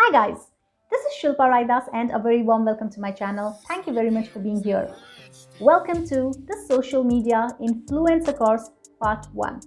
Hi guys, this is Shilpa Raidas and a very warm welcome to my channel. Thank you very much for being here. Welcome to the Social Media Influencer course part 1.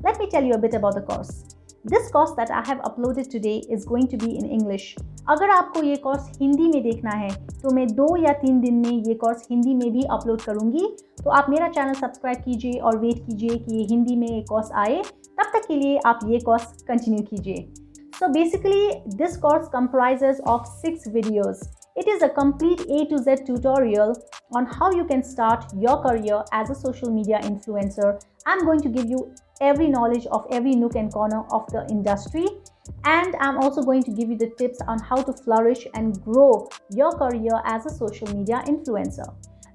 Let me tell you a bit about the course. This course that I have uploaded today is going to be in English. अगर आपको ये course Hindi में देखना है तो मैं 2 या 3 दिन में ये कोर्स हिंदी में भी अपलोड करूंगी, तो आप मेरा चैनल सब्सक्राइब कीजिए और वेट कीजिए कि ये हिंदी में ये कोर्स आए. तब तक के लिए आप ये कोर्स कंटिन्यू कीजिए. So basically, this course comprises of 6 videos. It is a complete A to Z tutorial on how you can start your career as a social media influencer. I'm going to give you every knowledge of every nook and corner of the industry, and I'm also going to give you the tips on how to flourish and grow your career as a social media influencer.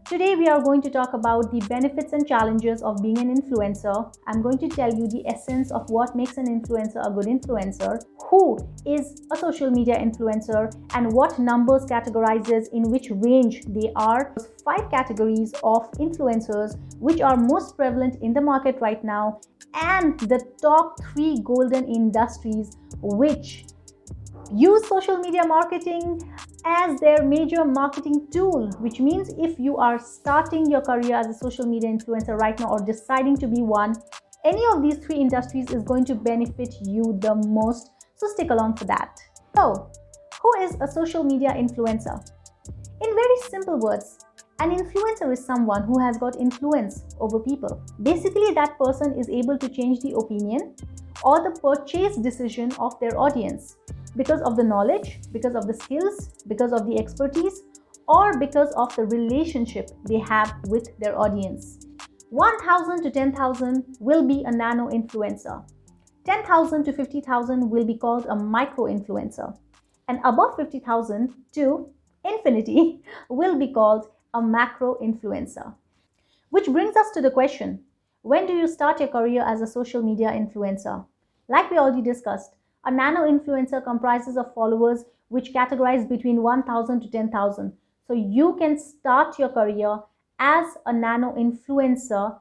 Today we are going to talk about the benefits and challenges of being an influencer. I'm going to tell you the essence of what makes an influencer a good influencer, who is a social media influencer, and what numbers categorizes in which range they are. 5 categories of influencers which are most prevalent in the market right now, and the top 3 golden industries which use social media marketing as their major marketing tool, which means if you are starting your career as a social media influencer right now or deciding to be one, any of these 3 industries is going to benefit you the most. So stick along for that. So, who is a social media influencer? In very simple words, an influencer is someone who has got influence over people. Basically, that person is able to change the opinion or the purchase decision of their audience because of the knowledge, because of the skills, because of the expertise, or because of the relationship they have with their audience. 1,000 to 10,000 will be a nano influencer. 10,000 to 50,000 will be called a micro influencer. And above 50,000 to infinity will be called a macro influencer. Which brings us to the question, when do you start your career as a social media influencer? Like we already discussed, a nano influencer comprises of followers which categorize between 1,000 to 10,000. So you can start your career as a nano influencer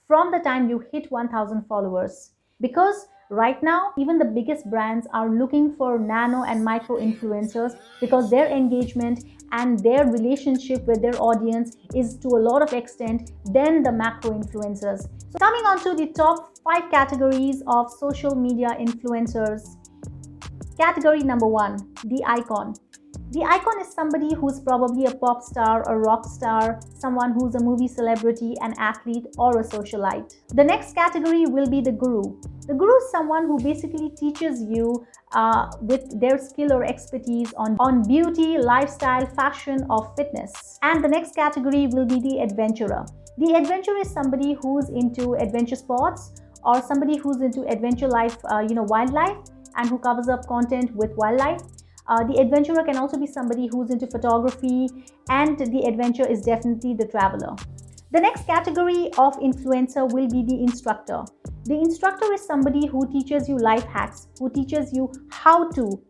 from the time you hit 1,000 followers. Because right now, even the biggest brands are looking for nano and micro influencers because their engagement and their relationship with their audience is to a lot of extent than the macro influencers. So coming on to the top 5 categories of social media influencers. Category number 1, the icon. The icon is somebody who's probably a pop star, a rock star, someone who's a movie celebrity, an athlete, or a socialite. The next category will be the guru. The guru is someone who basically teaches you with their skill or expertise on beauty, lifestyle, fashion, or fitness. And the next category will be the adventurer. The adventurer is somebody who's into adventure sports or somebody who's into adventure life, wildlife, and who covers up content with wildlife. The adventurer can also be somebody who's into photography, and the adventure is definitely the traveler. The next category of influencer will be the instructor. The instructor is somebody who teaches you life hacks, who teaches you how to,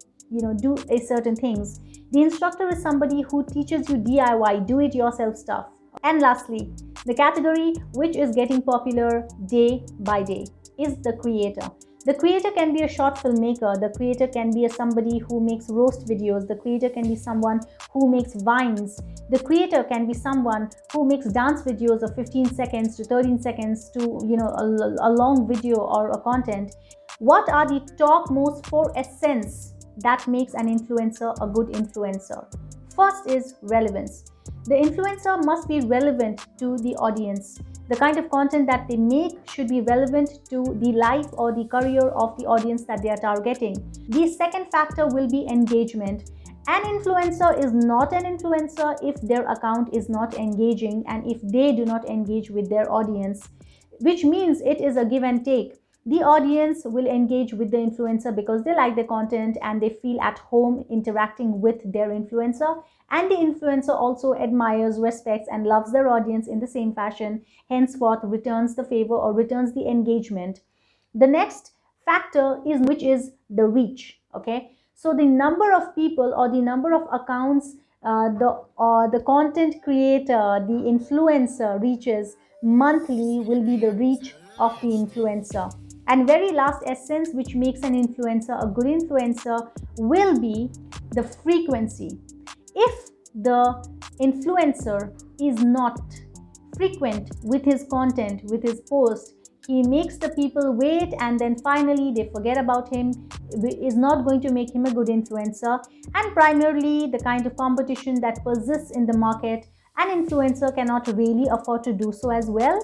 do a certain things. The instructor is somebody who teaches you DIY, do-it-yourself stuff. And lastly, the category which is getting popular day by day is the creator. The creator can be a short filmmaker, the creator can be somebody who makes roast videos, the creator can be someone who makes vines, the creator can be someone who makes dance videos of 15 seconds to 13 seconds to a long video or a content. What are the top most 4 essence that makes an influencer a good influencer? First is relevance. The influencer must be relevant to the audience. The kind of content that they make should be relevant to the life or the career of the audience that they are targeting. The second factor will be engagement. An influencer is not an influencer if their account is not engaging and if they do not engage with their audience, which means it is a give and take. The audience will engage with the influencer because they like the content and they feel at home interacting with their influencer, and the influencer also admires, respects, and loves their audience in the same fashion, henceforth returns the favor or returns the engagement. The next factor is which is the reach. Okay, so the number of people or the number of accounts the content creator, the influencer reaches monthly will be the reach of the influencer. And very last essence which makes an influencer a good influencer will be the frequency. If the influencer is not frequent with his content, with his post, he makes the people wait and then finally they forget about him, is not going to make him a good influencer. And primarily the kind of competition that persists in the market, an influencer cannot really afford to do so as well.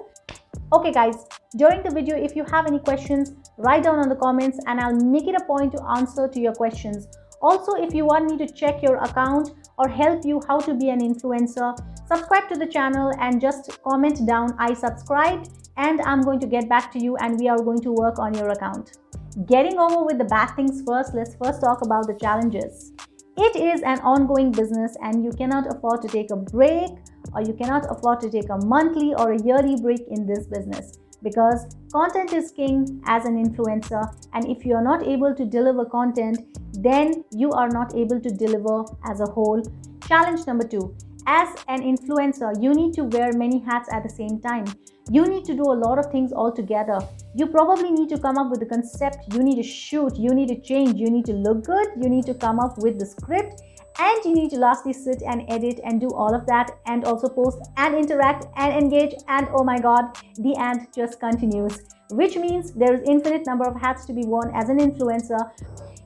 Okay guys, during the video if you have any questions, write down on the comments and I'll make it a point to answer to your questions. Also, if you want me to check your account or help you how to be an influencer, subscribe to the channel and just comment down I subscribed, and I'm going to get back to you and we are going to work on your account. Getting over with the bad things first, let's first talk about the challenges. It is an ongoing business and you cannot afford to take a break, or you cannot afford to take a monthly or a yearly break in this business, because content is king as an influencer, and if you are not able to deliver content, then you are not able to deliver as a whole. Challenge number 2. As an influencer, you need to wear many hats at the same time. You need to do a lot of things all together. You probably need to come up with the concept, you need to shoot, you need to change, you need to look good, you need to come up with the script, and you need to lastly sit and edit and do all of that, and also post and interact and engage, and oh my god, the and just continues, which means there is infinite number of hats to be worn as an influencer.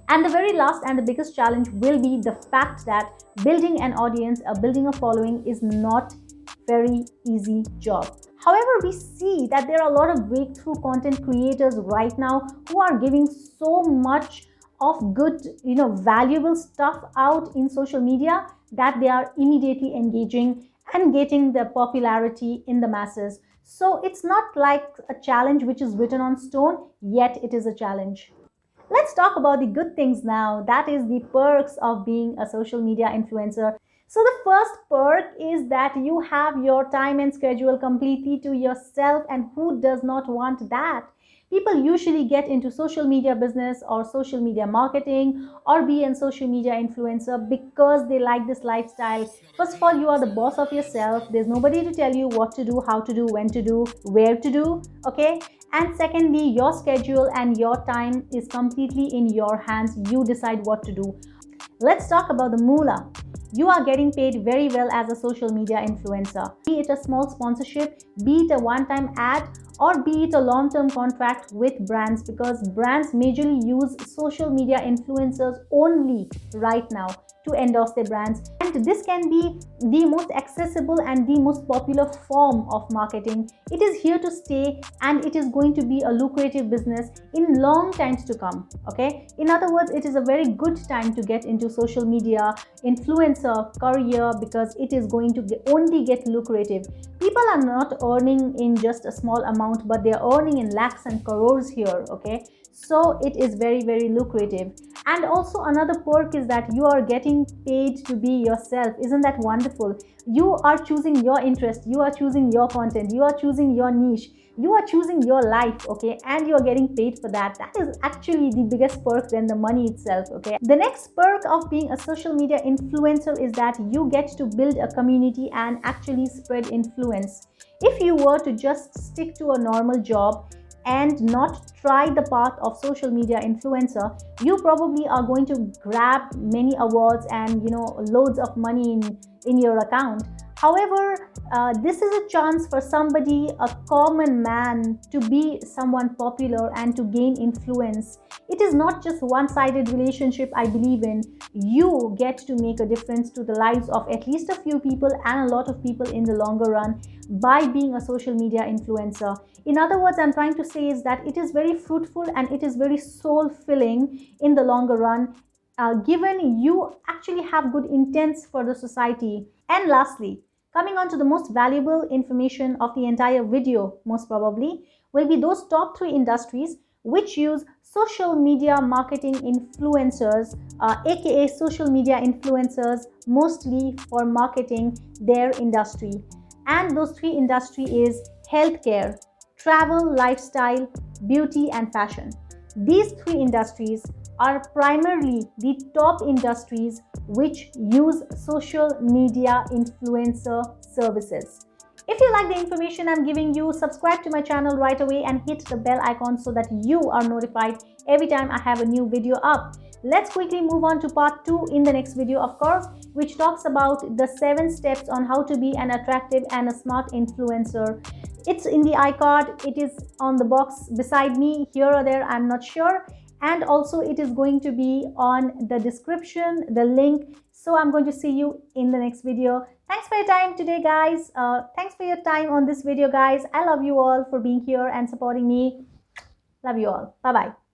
And the very last and the biggest challenge will be the fact that building an audience, building a following is not very easy job. However, we see that there are a lot of breakthrough content creators right now who are giving so much of good, valuable stuff out in social media that they are immediately engaging and getting the popularity in the masses. So it's not like a challenge which is written on stone, yet it is a challenge. Let's talk about the good things now. That is the perks of being a social media influencer. So the first perk is that you have your time and schedule completely to yourself, and who does not want that? People usually get into social media business or social media marketing or be a social media influencer because they like this lifestyle. First of all, you are the boss of yourself. There's nobody to tell you what to do, how to do, when to do, where to do, okay? And secondly, your schedule and your time is completely in your hands. You decide what to do. Let's talk about the moolah. You are getting paid very well as a social media influencer. Be it a small sponsorship, be it a one-time ad, or be it a long-term contract with brands, because brands majorly use social media influencers only right now to endorse their brands. And this can be the most accessible and the most popular form of marketing. It is here to stay and it is going to be a lucrative business in long times to come, okay? In other words, it is a very good time to get into social media influencer career because it is going to only get lucrative. People are not earning in just a small amount, but they are earning in lakhs and crores here, okay? So it is very, very lucrative. And also another perk is that you are getting paid to be yourself. Isn't that wonderful? You are choosing your interest, you are choosing your content, you are choosing your niche, you are choosing your life, okay? And you are getting paid for that. That is actually the biggest perk than the money itself, okay? The next perk of being a social media influencer is that you get to build a community and actually spread influence. If you were to just stick to a normal job and not try the path of social media influencer, you probably are going to grab many awards and loads of money in your account. However, this is a chance for somebody, a common man, to be someone popular and to gain influence. It is not just one-sided relationship I believe in. You get to make a difference to the lives of at least a few people and a lot of people in the longer run by being a social media influencer. In other words, I'm trying to say is that it is very fruitful and it is very soul-filling in the longer run, given you actually have good intents for the society. And lastly, coming on to the most valuable information of the entire video, most probably, will be those top 3 industries which use social media marketing influencers, aka social media influencers, mostly for marketing their industry. And those 3 industries is healthcare, travel, lifestyle, beauty and fashion. These 3 industries are primarily the top industries which use social media influencer services. If you like the information I'm giving you, subscribe to my channel right away and hit the bell icon so that you are notified every time I have a new video up. Let's quickly move on to part 2 in the next video, of course, which talks about the 7 steps on how to be an attractive and a smart influencer. It's in the iCard, it is on the box beside me, here or there, I'm not sure. And also it is going to be on the description, the link. So I'm going to see you in the next video. Thanks for your time today, guys. Thanks for your time on this video, guys. I love you all for being here and supporting me. Love you all. Bye-bye.